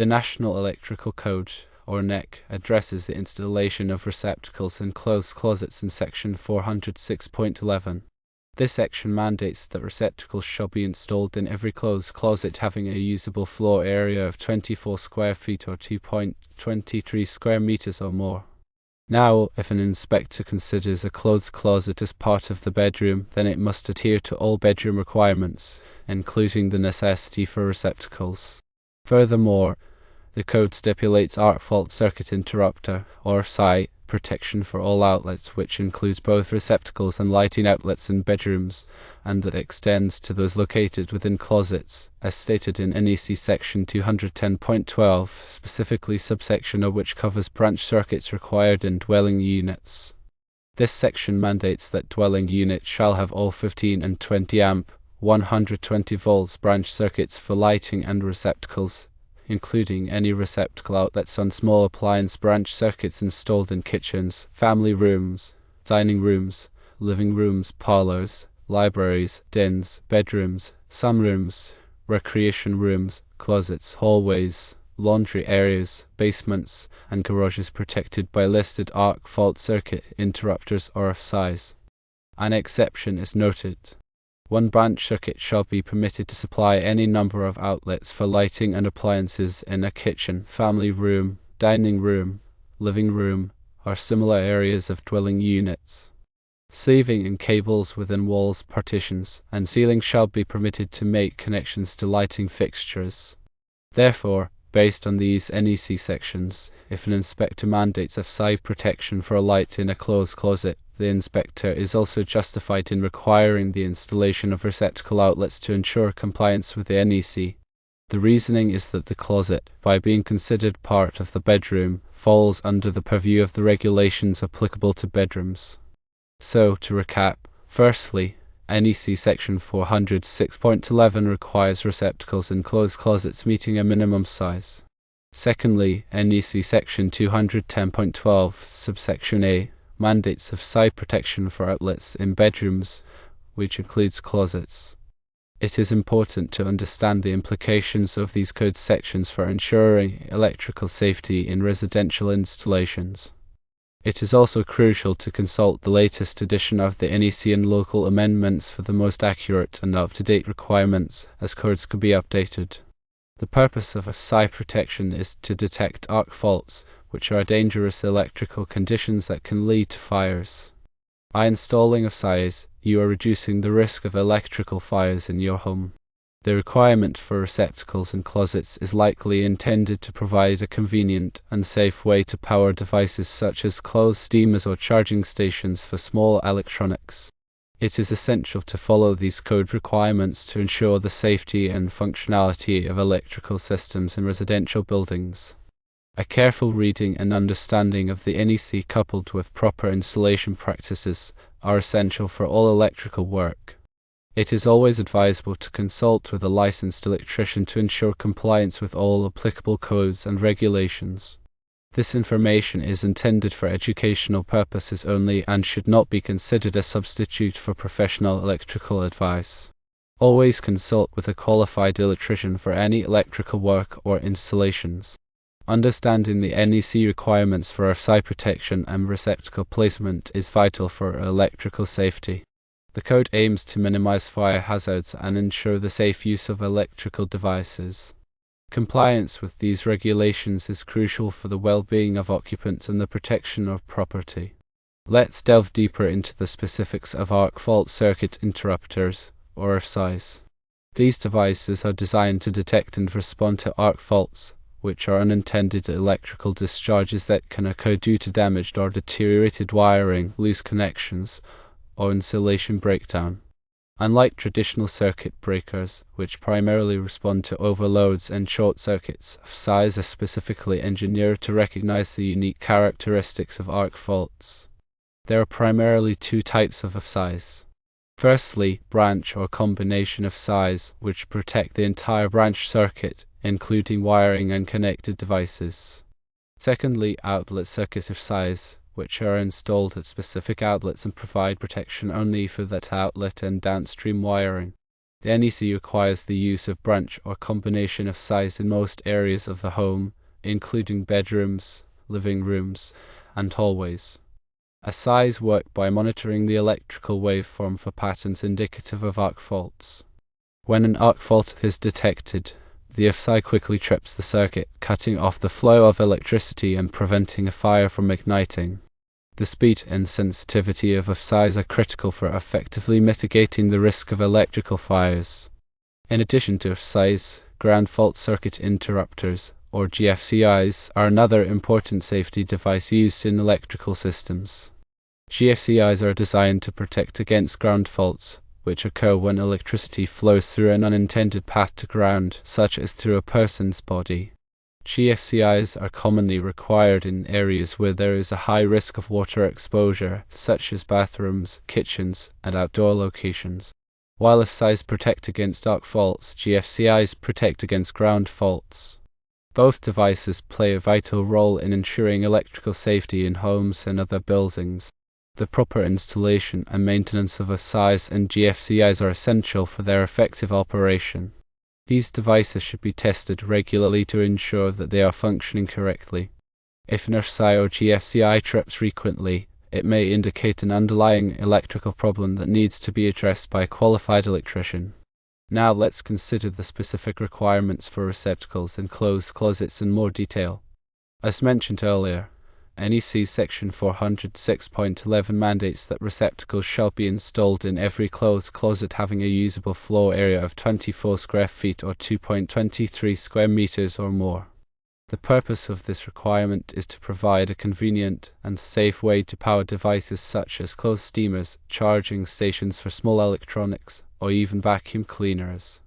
The National Electrical Code, or NEC, addresses the installation of receptacles in closed closets in Section 406.11. This section mandates that receptacles shall be installed in every closed closet having a usable floor area of 24 square feet or 2.23 square meters or more. Now, if an inspector considers a closed closet as part of the bedroom, then it must adhere to all bedroom requirements, including the necessity for receptacles. Furthermore, the code stipulates arc fault circuit interrupter, or AFCI, protection for all outlets, which includes both receptacles and lighting outlets in bedrooms, and that extends to those located within closets, as stated in NEC Section 210.12, specifically subsection O, which covers branch circuits required in dwelling units. This section mandates that dwelling units shall have all 15 and 20 amp, 120 volts branch circuits for lighting and receptacles, including any receptacle outlets on small appliance branch circuits installed in kitchens, family rooms, dining rooms, living rooms, parlors, libraries, dens, bedrooms, sunrooms, recreation rooms, closets, hallways, laundry areas, basements, and garages protected by listed arc fault circuit interrupters or AFCIs. An exception is noted. One branch circuit shall be permitted to supply any number of outlets for lighting and appliances in a kitchen, family room, dining room, living room, or similar areas of dwelling units. Sleeving and cables within walls, partitions, and ceilings shall be permitted to make connections to lighting fixtures. Therefore, based on these NEC sections, if an inspector mandates AFCI protection for a light in a closed closet, the inspector is also justified in requiring the installation of receptacle outlets to ensure compliance with the NEC. The reasoning is that the closet, by being considered part of the bedroom, falls under the purview of the regulations applicable to bedrooms. So, to recap, firstly, NEC Section 406.11 requires receptacles in closed closets meeting a minimum size. Secondly, NEC Section 210.12, subsection A, mandates AFCI protection for outlets in bedrooms, which includes closets. It is important to understand the implications of these code sections for ensuring electrical safety in residential installations. It is also crucial to consult the latest edition of the NEC and local amendments for the most accurate and up-to-date requirements, as codes could be updated. The purpose of AFCI protection is to detect arc faults, which are dangerous electrical conditions that can lead to fires. By installing AFCIs, you are reducing the risk of electrical fires in your home. The requirement for receptacles in closets is likely intended to provide a convenient and safe way to power devices such as clothes steamers or charging stations for small electronics. It is essential to follow these code requirements to ensure the safety and functionality of electrical systems in residential buildings. A careful reading and understanding of the NEC coupled with proper installation practices are essential for all electrical work. It is always advisable to consult with a licensed electrician to ensure compliance with all applicable codes and regulations. This information is intended for educational purposes only and should not be considered a substitute for professional electrical advice. Always consult with a qualified electrician for any electrical work or installations. Understanding the NEC requirements for AFCI protection and receptacle placement is vital for electrical safety. The code aims to minimize fire hazards and ensure the safe use of electrical devices. Compliance with these regulations is crucial for the well-being of occupants and the protection of property. Let's delve deeper into the specifics of arc fault circuit interrupters, or AFCIs. These devices are designed to detect and respond to arc faults, which are unintended electrical discharges that can occur due to damaged or deteriorated wiring, loose connections, or insulation breakdown. Unlike traditional circuit breakers, which primarily respond to overloads and short circuits, AFCIs are specifically engineered to recognize the unique characteristics of arc faults. There are primarily two types of AFCIs. Firstly, branch or combination AFCIs, which protect the entire branch circuit, including wiring and connected devices. Secondly, outlet circuit AFCIs, which are installed at specific outlets and provide protection only for that outlet and downstream wiring. The NEC requires the use of branch or combination of size in most areas of the home, including bedrooms, living rooms, and hallways. AFCIs work by monitoring the electrical waveform for patterns indicative of arc faults. When an arc fault is detected, the AFCI quickly trips the circuit, cutting off the flow of electricity and preventing a fire from igniting. The speed and sensitivity of AFCIs are critical for effectively mitigating the risk of electrical fires. In addition to AFCIs, ground fault circuit interrupters, or GFCIs, are another important safety device used in electrical systems. GFCIs are designed to protect against ground faults, which occur when electricity flows through an unintended path to ground, such as through a person's body. GFCIs are commonly required in areas where there is a high risk of water exposure, such as bathrooms, kitchens, and outdoor locations. While AFCIs protect against arc faults, GFCIs protect against ground faults. Both devices play a vital role in ensuring electrical safety in homes and other buildings. The proper installation and maintenance of AFCIs and GFCIs are essential for their effective operation. These devices should be tested regularly to ensure that they are functioning correctly. If an AFCI or GFCI trips frequently, it may indicate an underlying electrical problem that needs to be addressed by a qualified electrician. Now let's consider the specific requirements for receptacles and closed closets in more detail. As mentioned earlier, NEC Section 406.11 mandates that receptacles shall be installed in every closed closet having a usable floor area of 24 square feet or 2.23 square meters or more. The purpose of this requirement is to provide a convenient and safe way to power devices such as clothes steamers, charging stations for small electronics, or even vacuum cleaners.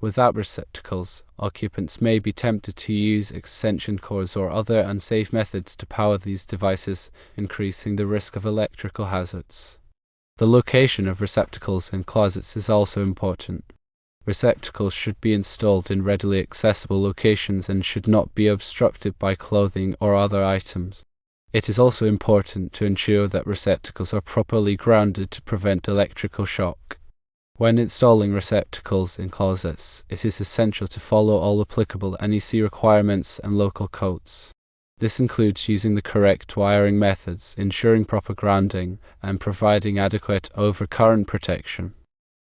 Without receptacles, occupants may be tempted to use extension cords or other unsafe methods to power these devices, increasing the risk of electrical hazards. The location of receptacles in closets is also important. Receptacles should be installed in readily accessible locations and should not be obstructed by clothing or other items. It is also important to ensure that receptacles are properly grounded to prevent electrical shock. When installing receptacles in closets, it is essential to follow all applicable NEC requirements and local codes. This includes using the correct wiring methods, ensuring proper grounding, and providing adequate overcurrent protection.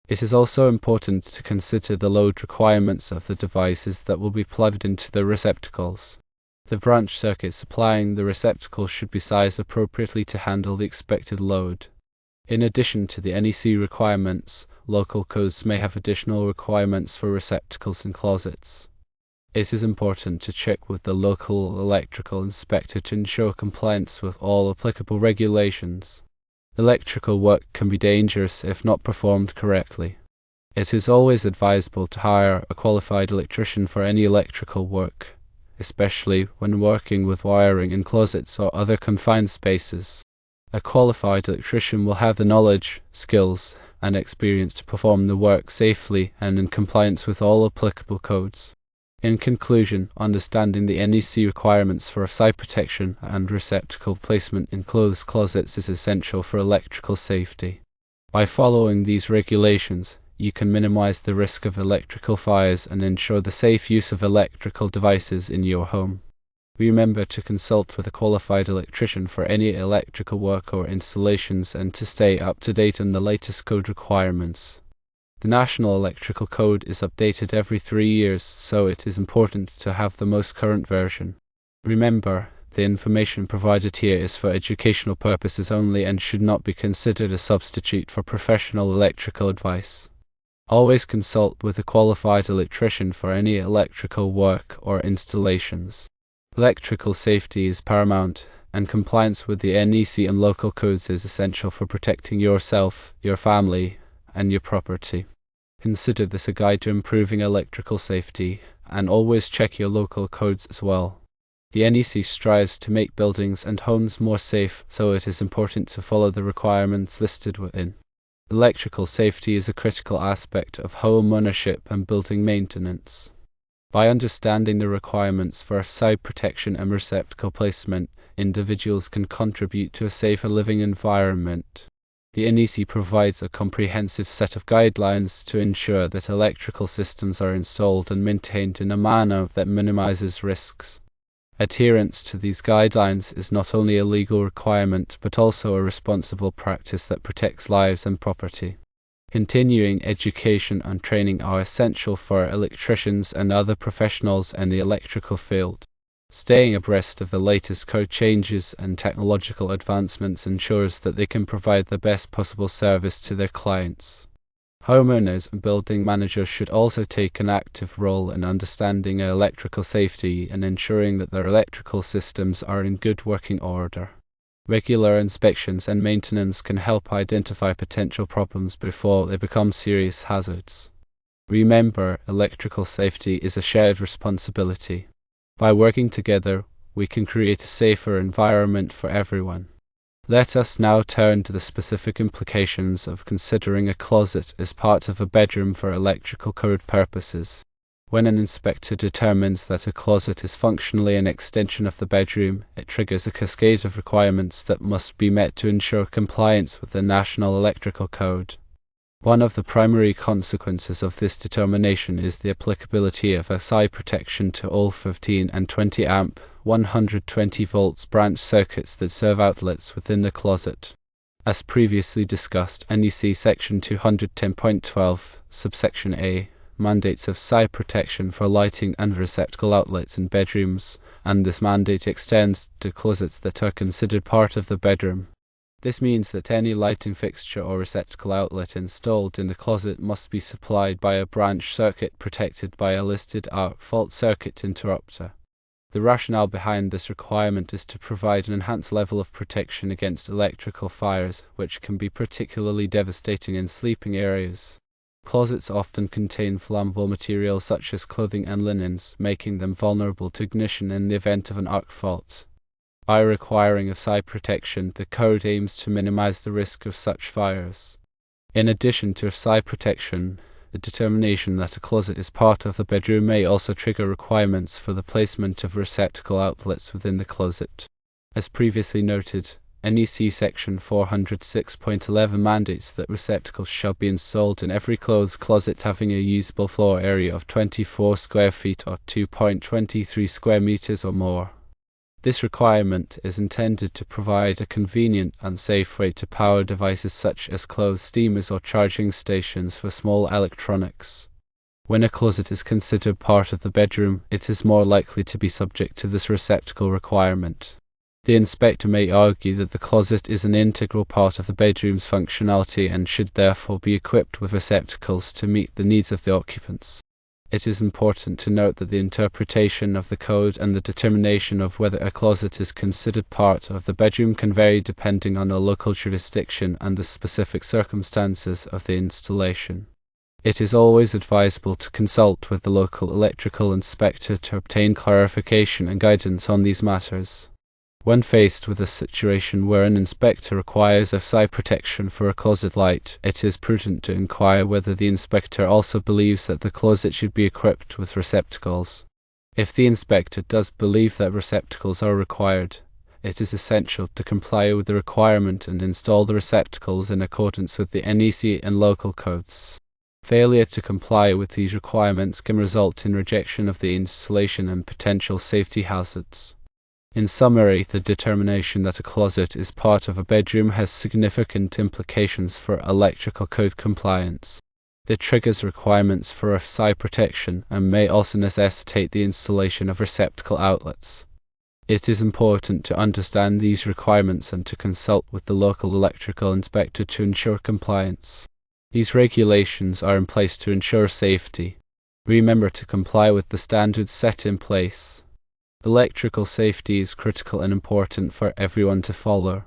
It is also important to consider the load requirements of the devices that will be plugged into the receptacles. The branch circuit supplying the receptacle should be sized appropriately to handle the expected load. In addition to the NEC requirements, local codes may have additional requirements for receptacles in closets. It is important to check with the local electrical inspector to ensure compliance with all applicable regulations. Electrical work can be dangerous if not performed correctly. It is always advisable to hire a qualified electrician for any electrical work, especially when working with wiring in closets or other confined spaces. A qualified electrician will have the knowledge, skills, and experience to perform the work safely and in compliance with all applicable codes. In conclusion, understanding the NEC requirements for AFCI protection and receptacle placement in closed closets is essential for electrical safety. By following these regulations, you can minimize the risk of electrical fires and ensure the safe use of electrical devices in your home. Remember to consult with a qualified electrician for any electrical work or installations and to stay up to date on the latest code requirements. The National Electrical Code is updated every 3 years, so it is important to have the most current version. Remember, the information provided here is for educational purposes only and should not be considered a substitute for professional electrical advice. Always consult with a qualified electrician for any electrical work or installations. Electrical safety is paramount, and compliance with the NEC and local codes is essential for protecting yourself, your family, and your property. Consider this a guide to improving electrical safety, and always check your local codes as well. The NEC strives to make buildings and homes more safe, so it is important to follow the requirements listed within. Electrical safety is a critical aspect of home ownership and building maintenance. By understanding the requirements for AFCI protection and receptacle placement, individuals can contribute to a safer living environment. The NEC provides a comprehensive set of guidelines to ensure that electrical systems are installed and maintained in a manner that minimizes risks. Adherence to these guidelines is not only a legal requirement but also a responsible practice that protects lives and property. Continuing education and training are essential for electricians and other professionals in the electrical field. Staying abreast of the latest code changes and technological advancements ensures that they can provide the best possible service to their clients. Homeowners and building managers should also take an active role in understanding electrical safety and ensuring that their electrical systems are in good working order. Regular inspections and maintenance can help identify potential problems before they become serious hazards. Remember, electrical safety is a shared responsibility. By working together, we can create a safer environment for everyone. Let us now turn to the specific implications of considering a closet as part of a bedroom for electrical code purposes. When an inspector determines that a closet is functionally an extension of the bedroom, it triggers a cascade of requirements that must be met to ensure compliance with the National Electrical Code. One of the primary consequences of this determination is the applicability of AFCI protection to all 15 and 20 amp, 120 volts branch circuits that serve outlets within the closet. As previously discussed, NEC Section 210.12, subsection A, mandates AFCI protection for lighting and receptacle outlets in bedrooms, and this mandate extends to closets that are considered part of the bedroom. This means that any lighting fixture or receptacle outlet installed in the closet must be supplied by a branch circuit protected by a listed arc fault circuit interrupter. The rationale behind this requirement is to provide an enhanced level of protection against electrical fires, which can be particularly devastating in sleeping areas. Closets often contain flammable materials such as clothing and linens, making them vulnerable to ignition in the event of an arc fault. By requiring AFCI protection, the code aims to minimize the risk of such fires. In addition to AFCI protection, the determination that a closet is part of the bedroom may also trigger requirements for the placement of receptacle outlets within the closet. As previously noted, NEC Section 406.11 mandates that receptacles shall be installed in every closed closet having a usable floor area of 24 square feet or 2.23 square meters or more. This requirement is intended to provide a convenient and safe way to power devices such as clothes steamers or charging stations for small electronics. When a closet is considered part of the bedroom, it is more likely to be subject to this receptacle requirement. The inspector may argue that the closet is an integral part of the bedroom's functionality and should therefore be equipped with receptacles to meet the needs of the occupants. It is important to note that the interpretation of the code and the determination of whether a closet is considered part of the bedroom can vary depending on the local jurisdiction and the specific circumstances of the installation. It is always advisable to consult with the local electrical inspector to obtain clarification and guidance on these matters. When faced with a situation where an inspector requires AFCI protection for a closet light, it is prudent to inquire whether the inspector also believes that the closet should be equipped with receptacles. If the inspector does believe that receptacles are required, it is essential to comply with the requirement and install the receptacles in accordance with the NEC and local codes. Failure to comply with these requirements can result in rejection of the installation and potential safety hazards. In summary, the determination that a closet is part of a bedroom has significant implications for electrical code compliance. It triggers requirements for AFCI protection and may also necessitate the installation of receptacle outlets. It is important to understand these requirements and to consult with the local electrical inspector to ensure compliance. These regulations are in place to ensure safety. Remember to comply with the standards set in place. Electrical safety is critical and important for everyone to follow.